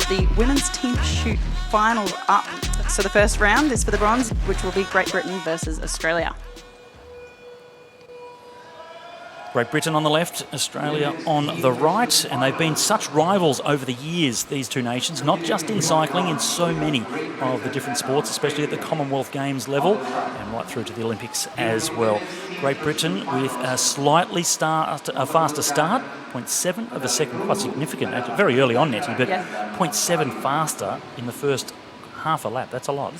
the women's team shoot finals up. So the first round is for the bronze, which will be Great Britain versus Australia. Great Britain on the left, Australia on the right, and they've been such rivals over the years, these two nations, not just in cycling, in so many of the different sports, especially at the Commonwealth Games level and right through to the Olympics as well. Great Britain with a slightly faster start, 0.7 of a second, quite significant, very early on, Nettie, but 0.7 faster in the first half a lap. That's a lot.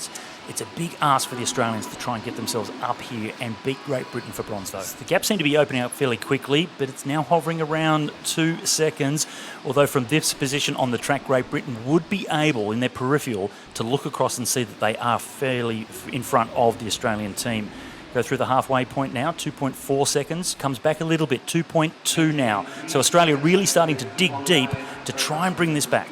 It's a big ask for the Australians to try and get themselves up here and beat Great Britain for bronze, though. The gaps seem to be opening up fairly quickly, but it's now hovering around 2 seconds, although from this position on the track, Great Britain would be able, in their peripheral, to look across and see that they are fairly in front of the Australian team. Go through the halfway point now, 2.4 seconds, comes back a little bit, 2.2 now. So Australia really starting to dig deep to try and bring this back.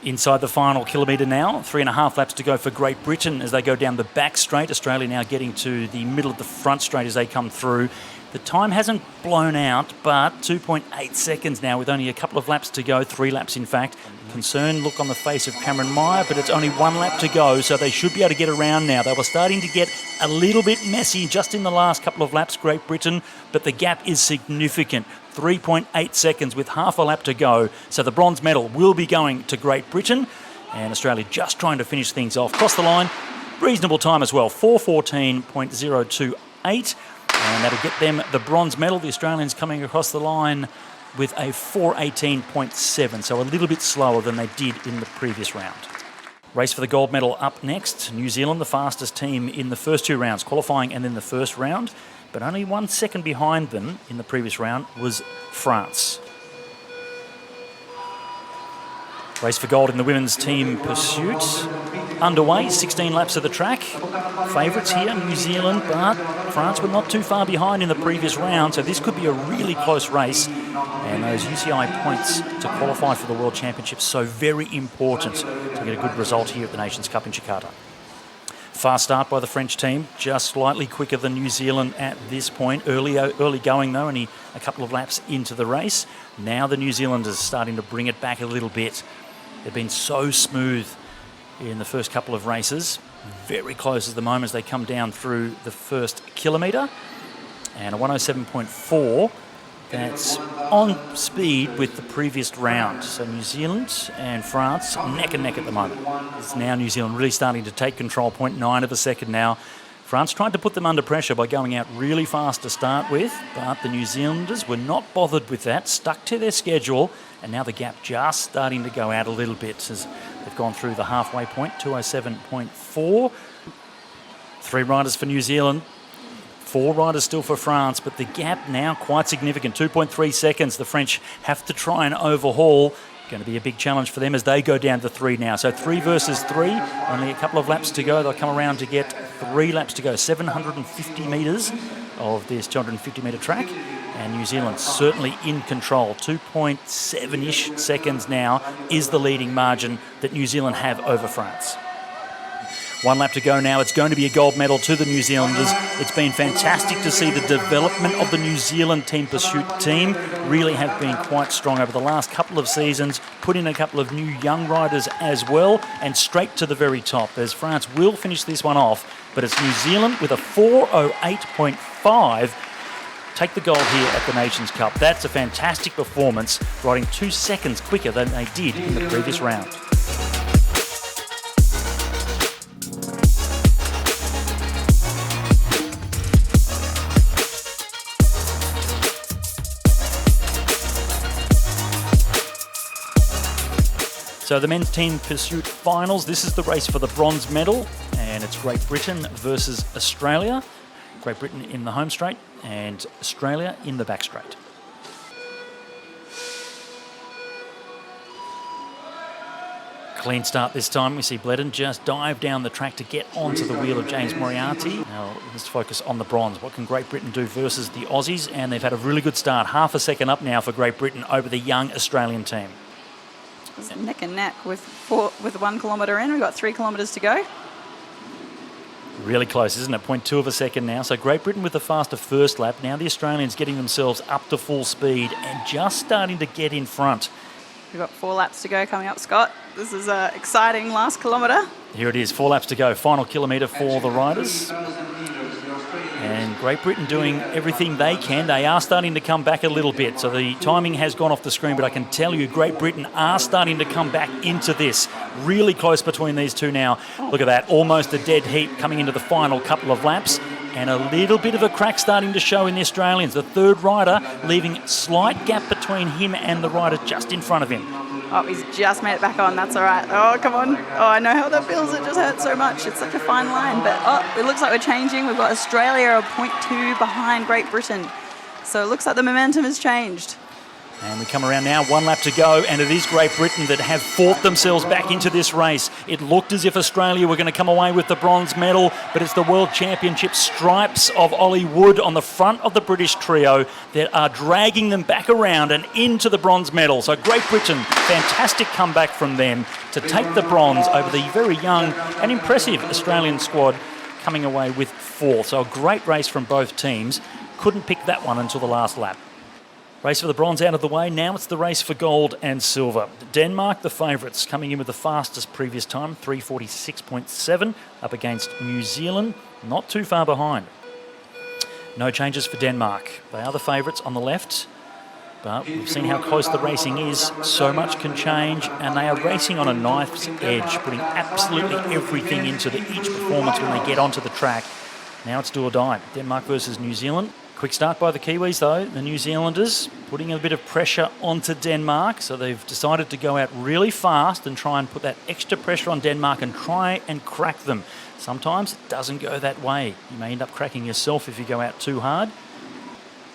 Inside the final kilometre now, 3.5 laps to go for Great Britain as they go down the back straight. Australia now getting to the middle of the front straight as they come through. The time hasn't blown out, but 2.8 seconds now with only a couple of laps to go, 3 laps in fact. Concerned look on the face of Cameron Meyer, but it's only 1 lap to go, so they should be able to get around now. They were starting to get a little bit messy just in the last couple of laps, Great Britain, but the gap is significant. 3.8 seconds with half a lap to go. So the bronze medal will be going to Great Britain, and Australia just trying to finish things off. Cross the line, reasonable time as well, 4:14.028, and that'll get them the bronze medal. The Australians coming across the line with a 4:18.7, so a little bit slower than they did in the previous round. Race for the gold medal up next. New Zealand, the fastest team in the first 2 rounds, qualifying and then the first round. But only 1 second behind them in the previous round was France. Race for gold in the women's team pursuit. Underway, 16 laps of the track. Favourites here, New Zealand, but France were not too far behind in the previous round, so this could be a really close race. And those UCI points to qualify for the World Championships, so very important to get a good result here at the Nations Cup in Jakarta. Fast start by the French team, just slightly quicker than New Zealand at this point. Early going though, only a couple of laps into the race. Now the New Zealanders starting to bring it back a little bit. They've been so smooth in the first couple of races. Very close at the moment as they come down through the first kilometre. And a 107.4. That's on speed with the previous round. So New Zealand and France neck and neck at the moment. It's now New Zealand really starting to take control, 0.9 of a second now. France tried to put them under pressure by going out really fast to start with, but the New Zealanders were not bothered with that, stuck to their schedule, and now the gap just starting to go out a little bit as they've gone through the halfway point, 207.4. 3 riders for New Zealand. 4 riders still for France, but the gap now quite significant, 2.3 seconds. The French have to try and overhaul. Going to be a big challenge for them as they go down to 3 now. So 3 versus 3, only a couple of laps to go. They'll come around to get 3 laps to go, 750 metres of this 250-metre track. And New Zealand certainly in control. 2.7-ish seconds now is the leading margin that New Zealand have over France. 1 lap to go now. It's going to be a gold medal to the New Zealanders. It's been fantastic to see the development of the New Zealand team pursuit team. Really have been quite strong over the last couple of seasons. Put in a couple of new young riders as well, and straight to the very top. As France will finish this one off, but it's New Zealand with a 4:08.5. Take the gold here at the Nations Cup. That's a fantastic performance, riding 2 seconds quicker than they did in the previous round. So the men's team pursuit finals. This is the race for the bronze medal, and it's Great Britain versus Australia. Great Britain in the home straight and Australia in the back straight. Clean start this time. We see Bledon just dive down the track to get onto the wheel of James Moriarty. Now let's focus on the bronze. What can Great Britain do versus the Aussies? And they've had a really good start. Half a second up now for Great Britain over the young Australian team. It's neck and neck with 1 kilometre in. We've got 3 kilometres to go. Really close, isn't it? 0.2 of a second now. So Great Britain with the faster first lap. Now the Australians getting themselves up to full speed and just starting to get in front. We've got 4 laps to go coming up, Scott. This is an exciting last kilometre. Here it is, 4 laps to go. Final kilometre for the riders. And Great Britain doing everything they can. They are starting to come back a little bit. So the timing has gone off the screen, but I can tell you Great Britain are starting to come back into this. Really close between these two now. Look at that, almost a dead heat coming into the final couple of laps. And a little bit of a crack starting to show in the Australians. The third rider leaving slight gap between him and the rider just in front of him. Oh, he's just made it back on. That's all right. Oh, come on. Oh, I know how that feels. It just hurts so much. It's such a fine line. But, oh, it looks like we're changing. We've got Australia a 0.2 behind Great Britain. So it looks like the momentum has changed. And we come around now, 1 lap to go, and it is Great Britain that have fought themselves back into this race. It looked as if Australia were going to come away with the bronze medal, but it's the World Championship stripes of Ollie Wood on the front of the British trio that are dragging them back around and into the bronze medal. So Great Britain, fantastic comeback from them to take the bronze over the very young and impressive Australian squad coming away with 4th. So a great race from both teams. Couldn't pick that one until the last lap. Race for the bronze out of the way. Now it's the race for gold and silver. Denmark, the favourites, coming in with the fastest previous time, 3:46.7, up against New Zealand, not too far behind. No changes for Denmark. They are the favourites on the left, but we've seen how close the racing is. So much can change, and they are racing on a knife's edge, putting absolutely everything into each performance when they get onto the track. Now it's do or die. Denmark versus New Zealand. Quick start by the Kiwis though, the New Zealanders putting a bit of pressure onto Denmark, so they've decided to go out really fast and try and put that extra pressure on Denmark and try and crack them. Sometimes it doesn't go that way. You may end up cracking yourself if you go out too hard.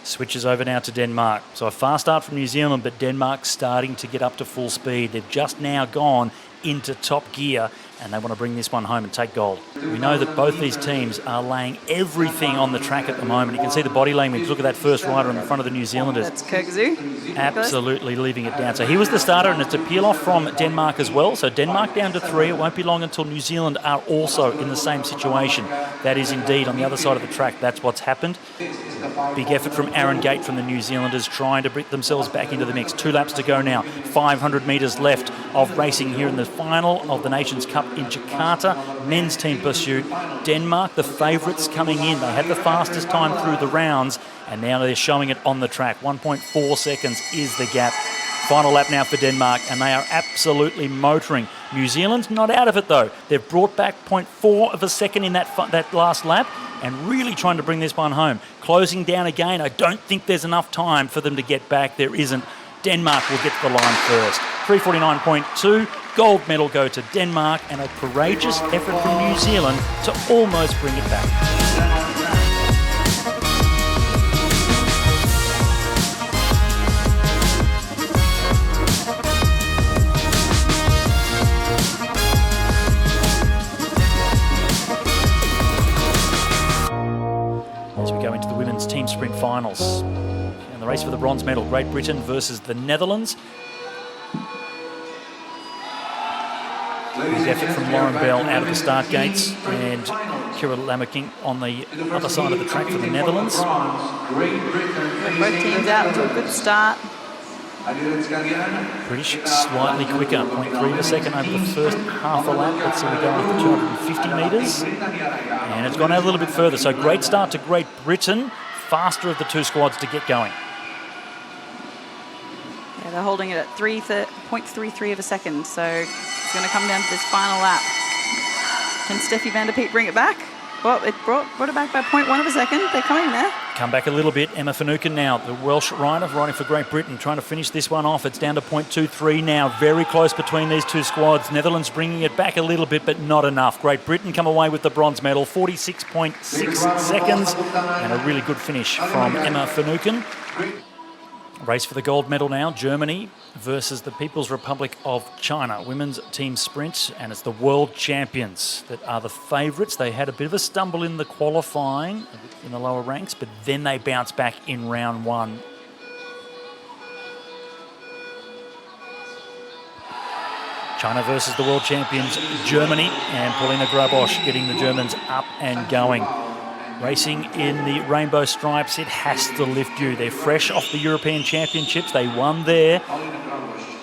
Switches over now to Denmark. So a fast start from New Zealand, but Denmark's starting to get up to full speed. They've just now gone into top gear and they want to bring this one home and take gold. We know that both these teams are laying everything on the track at the moment. You can see the body language. Look at that first rider in the front of the New Zealanders. That's Kirkzu. Absolutely leaving it down. So he was the starter, and it's a peel off from Denmark as well. So Denmark down to 3. It won't be long until New Zealand are also in the same situation. That is indeed on the other side of the track. That's what's happened. Big effort from Aaron Gate from the New Zealanders trying to bring themselves back into the mix. 2 laps to go now. 500 metres left of racing here in the final of the Nations Cup in Jakarta. Men's team pursuit. Denmark, the favourites coming in. They had the fastest time through the rounds, and now they're showing it on the track. 1.4 seconds is the gap. Final lap now for Denmark, and they are absolutely motoring. New Zealand's not out of it though. They've brought back 0.4 of a second in that last lap, and really trying to bring this one home. Closing down again. I don't think there's enough time for them to get back. There isn't. Denmark will get to the line first. 3:49.2. Gold medal go to Denmark, and a courageous effort from New Zealand to almost bring it back. As we go into the women's team sprint finals. And the race for the bronze medal, Great Britain versus the Netherlands. Big effort from Lauren Bell out of the start gates, and Kira Lammerking on the other side of the track for the Netherlands. Both teams out to a good start. British slightly quicker, 0.3 of a second over the first half a lap. Let's see, we go with the 250 metres. And it's gone out a little bit further. So great start to Great Britain. Faster of the two squads to get going. Yeah, they're holding it at 0.33 of a second. So it's going to come down to this final lap. Can Steffi van der Peet bring it back? Well, it brought it back by 0.1 of a second. They're coming there. Come back a little bit. Emma Finucane now, the Welsh rider, riding for Great Britain, trying to finish this one off. It's down to 0.23 now. Very close between these two squads. Netherlands bringing it back a little bit, but not enough. Great Britain come away with the bronze medal, 46.6 seconds, and a really good finish from Emma Finucane. Race for the gold medal now, Germany versus the People's Republic of China. Women's team sprint, and it's the world champions that are the favourites. They had a bit of a stumble in the qualifying in the lower ranks, but then they bounced back in round 1. China versus the world champions, Germany, and Paulina Grabosch getting the Germans up and going. Racing in the rainbow stripes, it has to lift you. They're fresh off the European Championships. They won there.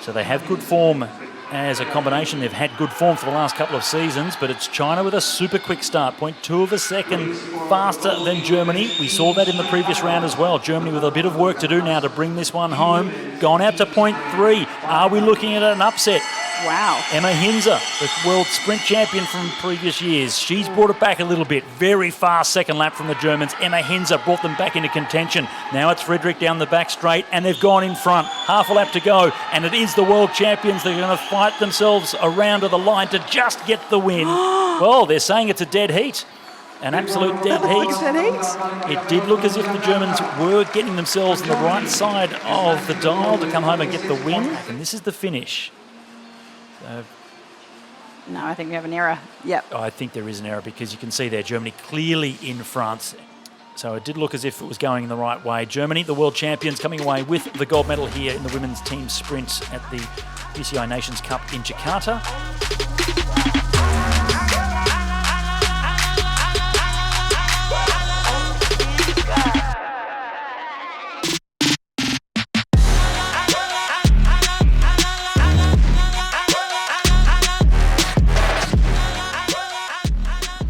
So they have good form as a combination. They've had good form for the last couple of seasons, but it's China with a super quick start. 0.2 of a second faster than Germany. We saw that in the previous round as well. Germany with a bit of work to do now to bring this one home. Gone out to 0.3. Are we looking at an upset? Wow. Emma Hinzer, the world sprint champion from previous years. She's brought it back a little bit. Very fast second lap from the Germans. Emma Hinzer brought them back into contention. Now it's Friedrich down the back straight, and they've gone in front. Half a lap to go, and it is the world champions. They're going to fight themselves around to the line to just get the win. Well, they're saying it's a dead heat. An absolute dead heat. It did look as if the Germans were getting themselves on the right side of the dial to come home and get the win. And this is the finish. No, I think we have an error. Yep. I think there is an error because you can see there Germany clearly in front. So it did look as if it was going in the right way. Germany, the world champions, coming away with the gold medal here in the women's team sprint at the UCI Nations Cup in Jakarta.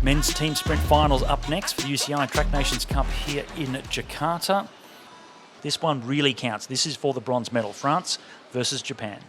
Men's team sprint finals up next for the UCI Track Nations Cup here in Jakarta. This one really counts. This is for the bronze medal. France versus Japan.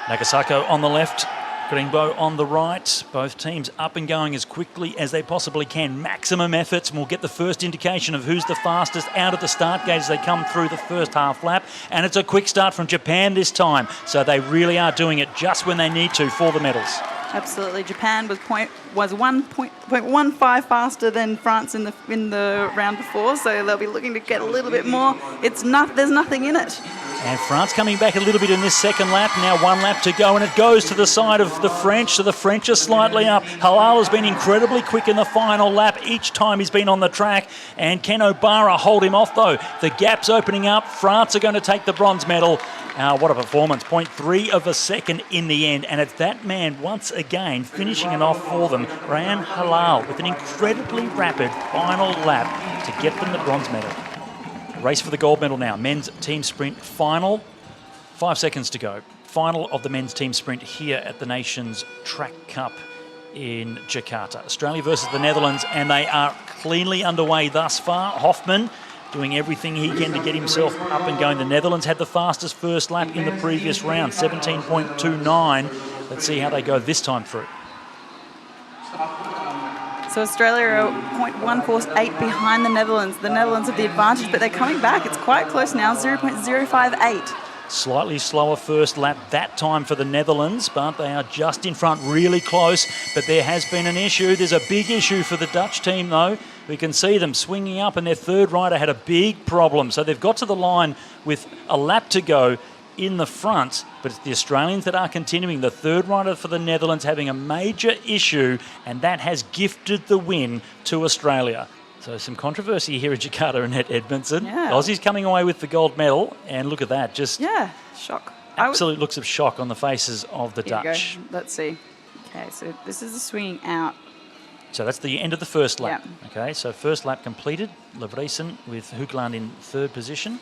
Nagasako on the left, Greenbow on the right. Both teams up and going as quickly as they possibly can. Maximum efforts, and we'll get the first indication of who's the fastest out of the start gate as they come through the first half lap. And it's a quick start from Japan this time, so they really are doing it just when they need to for the medals. Absolutely. Japan was 1.15 faster than France in the round before, so they'll be looking to get a little bit more. There's nothing in it. And France coming back a little bit in this second lap. Now 1 lap to go, and it goes to the side of the French. So the French are slightly up. Halal has been incredibly quick in the final lap each time he's been on the track. And Ken O'Bara hold him off, though. The gap's opening up. France are going to take the bronze medal. What a performance. 0.3 of a second in the end. And it's that man once again finishing it off for them. Rayan Halal with an incredibly rapid final lap to get them the bronze medal. Race for the gold medal now. Men's team sprint final. 5 seconds to go. Final of the men's team sprint here at the Nations Track Cup in Jakarta. Australia versus the Netherlands, and they are cleanly underway thus far. Hoffman doing everything he can to get himself up and going. The Netherlands had the fastest first lap in the previous round, 17.29. Let's see how they go this time through. So Australia are 0.148 behind the Netherlands. The Netherlands have the advantage, but they're coming back. It's quite close now, 0.058. Slightly slower first lap that time for the Netherlands, but they are just in front, really close. But there has been an issue. There's a big issue for the Dutch team, though. We can see them swinging up, and their third rider had a big problem. So they've got to the line with a lap to go in the front, but it's the Australians that are continuing. The third rider for the Netherlands having a major issue, and that has gifted the win to Australia. So some controversy here in Jakarta and at Edmondson. Yeah. Aussies coming away with the gold medal, and look at that, just shock. Absolute looks of shock on the faces of the Dutch. Let's see. Okay, so this is the swinging out. So that's the end of the first lap. Yeah. Okay, so first lap completed. Levriesen with Hoogland in third position.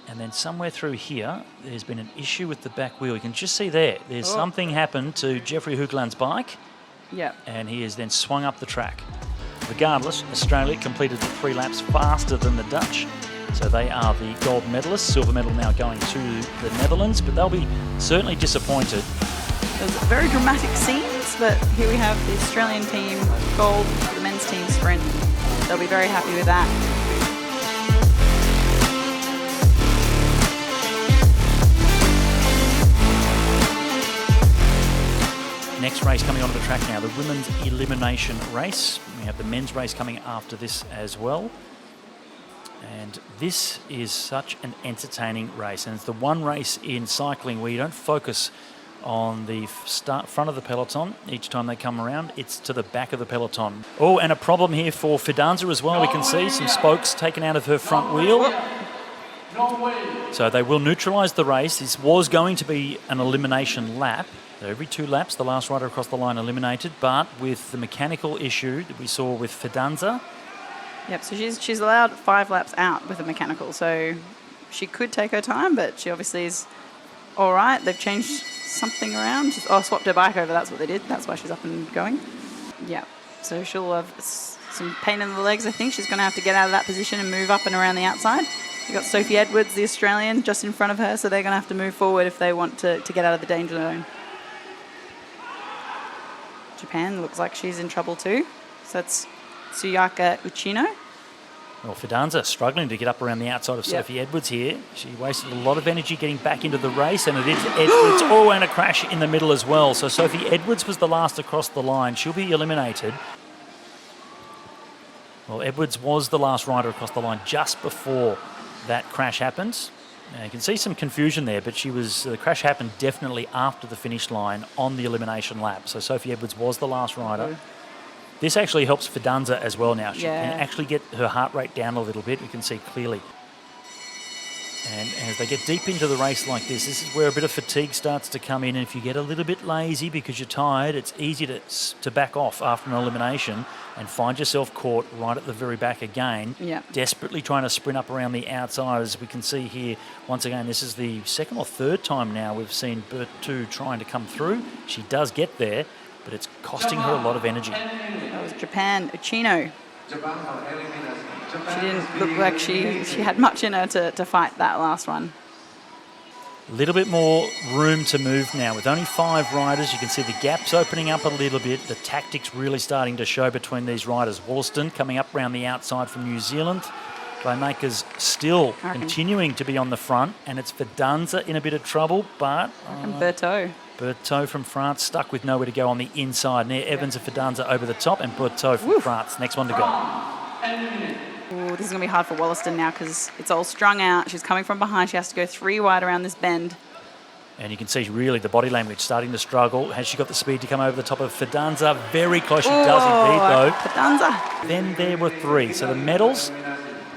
And then somewhere through here, there's been an issue with the back wheel. You can just see there's something happened to Jeffrey Hoogland's bike. Yep. And he has then swung up the track. Regardless, Australia completed the 3 laps faster than the Dutch. So they are the gold medalists. Silver medal now going to the Netherlands, but they'll be certainly disappointed. There's very dramatic scenes, but here we have the Australian team gold for the men's team sprint. They'll be very happy with that. Next race coming onto the track now, the women's elimination race. We have the men's race coming after this as well. And this is such an entertaining race. And it's the one race in cycling where you don't focus on the front of the peloton each time they come around. It's to the back of the peloton. Oh, and a problem here for Fidanza as well. We can see some spokes taken out of her front wheel. So they will neutralise the race. This was going to be an elimination lap. So every 2 laps, the last rider across the line eliminated, but with the mechanical issue that we saw with Fidanza, Yep, so she's allowed 5 laps out with a mechanical, so she could take her time, but she obviously is all right. They've changed something around. Swapped her bike over, that's what they did. That's why she's up and going. Yeah, so she'll have some pain in the legs, I think. She's going to have to get out of that position and move up and around the outside. You've got Sophie Edwards, the Australian, just in front of her, so they're going to have to move forward if they want to get out of the danger zone. Japan looks like she's in trouble too. So that's Tsuyaka Uchino. Well, Fidanza struggling to get up around the outside of Sophie Edwards here. She wasted a lot of energy getting back into the race, and it is Edwards. Oh, and a crash in the middle as well. So Sophie Edwards was the last across the line. She'll be eliminated. Well, Edwards was the last rider across the line just before that crash happened. Now, you can see some confusion there, but the crash happened definitely after the finish line on the elimination lap. So Sophie Edwards was the last rider. This actually helps Fidanza as well now. She can actually get her heart rate down a little bit. We can see clearly. And as they get deep into the race like this is where a bit of fatigue starts to come in. And if you get a little bit lazy because you're tired, it's easy to back off after an elimination and find yourself caught right at the very back again, desperately trying to sprint up around the outside. As we can see here, once again, this is the second or third time now we've seen Bertu trying to come through. She does get there, but it's costing her a lot of energy. That was Japan, Uchino. She didn't look like she had much in her to fight that last one. A little bit more room to move now. With only 5 riders, you can see the gaps opening up a little bit. The tactics really starting to show between these riders. Wollaston coming up around the outside from New Zealand. Playmakers still continuing to be on the front, and it's Fidanza in a bit of trouble, but... Berthaud from France stuck with nowhere to go on the inside. Near Evans and Fidanza over the top, and Berthaud from France, next one to go. Ooh, this is going to be hard for Wollaston now because it's all strung out. She's coming from behind. She has to go 3 wide around this bend. And you can see really the body language starting to struggle. Has she got the speed to come over the top of Fidanza? Very close. She does indeed, though. Fidanza. Then there were 3. So the medals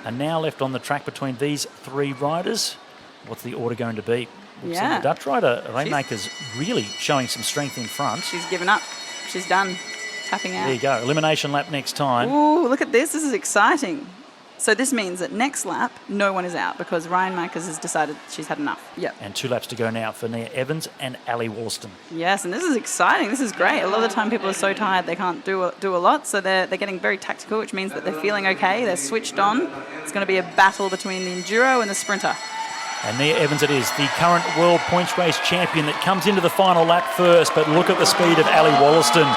are now left on the track between these 3 riders. What's the order going to be? We've seen the Dutch rider, Rainmaker's really showing some strength in front. She's given up. She's done. Tapping out. There you go. Elimination lap next time. Ooh, look at this. This is exciting. So this means that next lap, no one is out because Ryan Makers has decided she's had enough. Yep. And 2 laps to go now for Nia Evans and Ali Wollaston. Yes, and this is exciting. This is great. A lot of the time people are so tired they can't do a lot, so they're getting very tactical, which means that they're feeling okay. They're switched on. It's going to be a battle between the enduro and the sprinter. And Nia Evans it is, the current world points race champion that comes into the final lap first, but look at the speed of Ali Wollaston.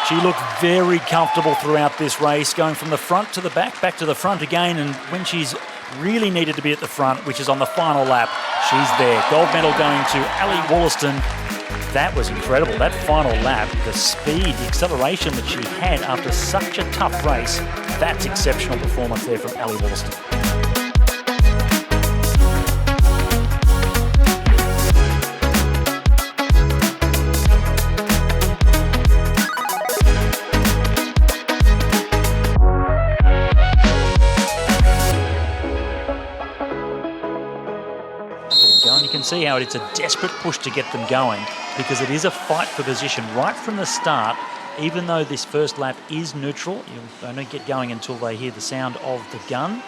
She looked very comfortable throughout this race, going from the front to the back to the front again, and when she's really needed to be at the front, which is on the final lap, she's there. Gold medal going to Ali Wollaston. That was incredible. That final lap, the speed, the acceleration that she had after such a tough race, that's exceptional performance there from Ali Wollaston. See how it's a desperate push to get them going because it is a fight for position right from the start. Even though this first lap is neutral, you don't get going until they hear the sound of the gun.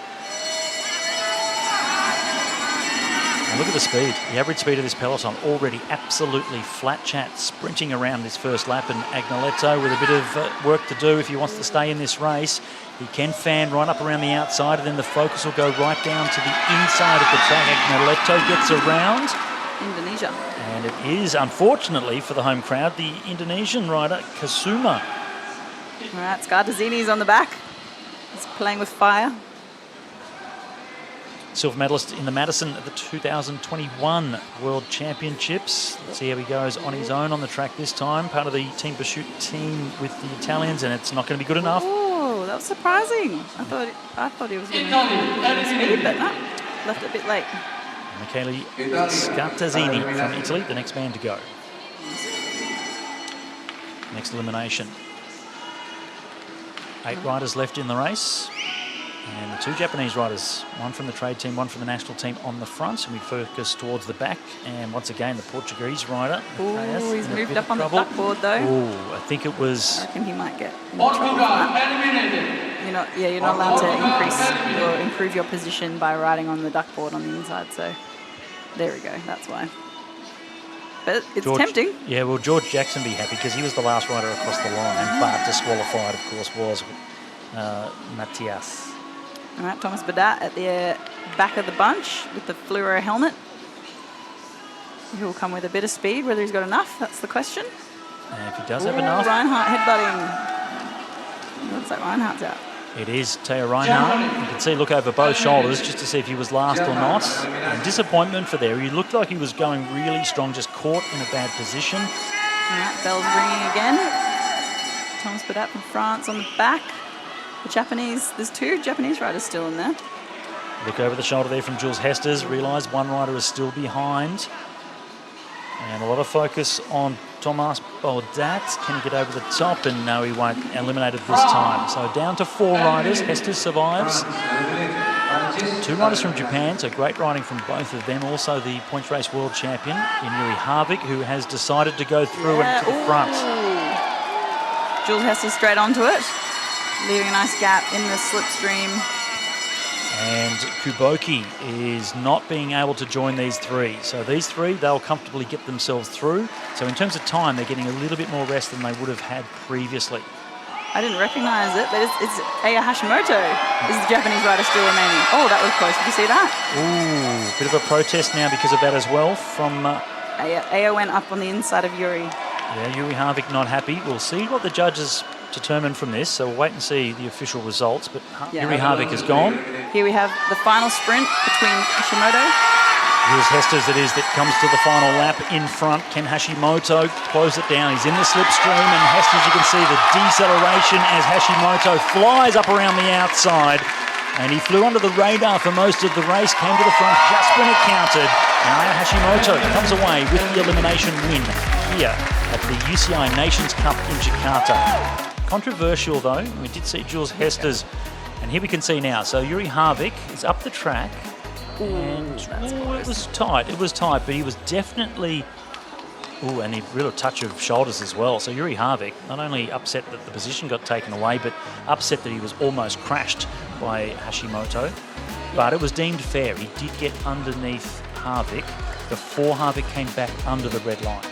And look at the speed. The average speed of this peloton already absolutely flat chat, sprinting around this first lap, and Agnoletto with a bit of work to do if he wants to stay in this race. He can fan right up around the outside, and then the focus will go right down to the inside of the track. Agnoletto gets around. Indonesia. And it is, unfortunately for the home crowd, the Indonesian rider, Kasuma. All right, Scartazzini's on the back. He's playing with fire. Silver medalist in the Madison at the 2021 World Championships. Let's see how he goes on his own on the track this time. Part of the Team Pursuit team with the Italians, and it's not going to be good enough. Oh, that was surprising. I thought he was going to speed, but no, left it a bit late. Michele Scartazzini from Italy, the next man to go. Next elimination. 8 riders left in the race. And the 2 Japanese riders, one from the trade team, one from the national team on the front. And we focus towards the back. And once again, the Portuguese rider. Oh, he's moved up on the blackboard though. Oh, I think it was... I reckon he might get in trouble for that. You're not allowed to increase or improve your position by riding on the duckboard on the inside. So there we go. That's why. But it's tempting. Yeah, well, George Jackson be happy because he was the last rider across the line, but disqualified, of course, was Matthias. All right, Thomas Badat at the back of the bunch with the fluoro helmet. He'll come with a bit of speed. Whether he's got enough, that's the question. And if he does have enough. Reinhardt headbutting. Looks like Reinhardt's out. It is Teo Reinhardt. You can see, look over both shoulders just to see if he was last or not. And disappointment for there. He looked like he was going really strong, just caught in a bad position. All right, bell's ringing again. Thomas Badat from France on the back. The Japanese, there's 2 Japanese riders still in there. Look over the shoulder there from Jules Hesters. Realise one rider is still behind. And a lot of focus on Thomas Badat. Can he get over the top? And no, he won't. Eliminated this time. So down to 4 riders. Hesters survives. 2 riders from Japan, so great riding from both of them. Also the points race world champion in Yuri Harvick, who has decided to go through and to the front. Jules Hesters straight onto it, leaving a nice gap in the slipstream. And Kuboki is not being able to join these 3. So these 3, they'll comfortably get themselves through. So in terms of time, they're getting a little bit more rest than they would have had previously. I didn't recognise it, but it's Aya Hashimoto is the Japanese rider still remaining. Oh, that was close. Did you see that? Ooh, bit of a protest now because of that as well from... Aya went up on the inside of Yuri. Yeah, Yuri Harvick not happy. We'll see what the judges determine from this, so we'll wait and see the official results. But Yuri Harvick is gone. Here we have the final sprint between Hashimoto. Jules Hesters it is that comes to the final lap in front. Ken Hashimoto close it down. He's in the slipstream, and Hesters, you can see the deceleration as Hashimoto flies up around the outside. And he flew under the radar for most of the race, came to the front just when it counted. And Aya Hashimoto comes away with the elimination win here at the UCI Nations Cup in Jakarta. Controversial though, we did see Jules Hesters, and here we can see now. So Yuri Harvick is up the track, and it was tight. It was tight, but he was definitely. Ooh, and a real touch of shoulders as well. So Yuri Harvick not only upset that the position got taken away, but upset that he was almost crashed by Hashimoto. But it was deemed fair. He did get underneath Harvick before Harvick came back under the red line.